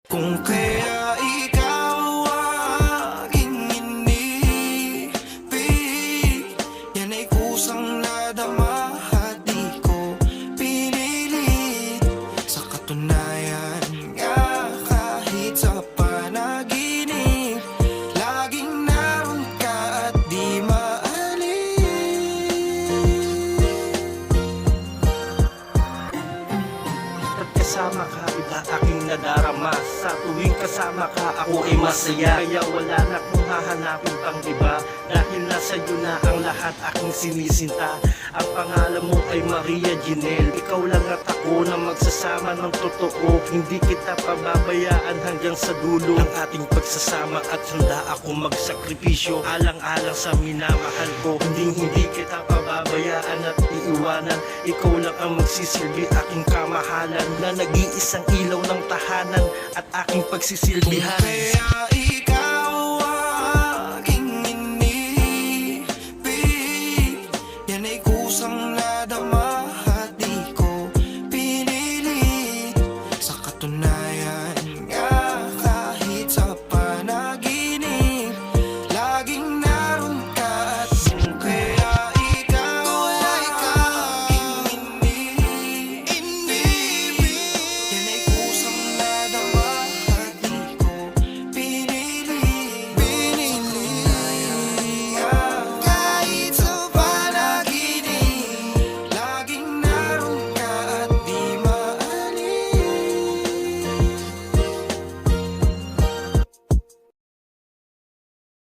Kung kaya ikaw aking inibig, yan ay kusang nadama at di ko pinilit. Sa katunayan nga kahit sa panaginip, laging naroon ka at di maalis. At kasama ka, iba aking nadarama. Sa tuwing kasama ka, ako ay masaya. Kaya wala na kong hahanapin pang iba, dahil nasa iyo na ang lahat aking sinisinta. Ang pangalan mo ay Maria Jinel. Ikaw lang at ako na magsasama ng totoo. Hindi kita pababayaan hanggang sa dulo ng ating pagsasama, at handa ako magsakripisyo alang-alang sa minamahal ko. Hindi kita pababayaan at iiwanan. Ikaw lang ang magsisilbi aking kamahalan, na nag-iisang ilaw ng tahanan at aking pagsisilbihan. Kaya ikaw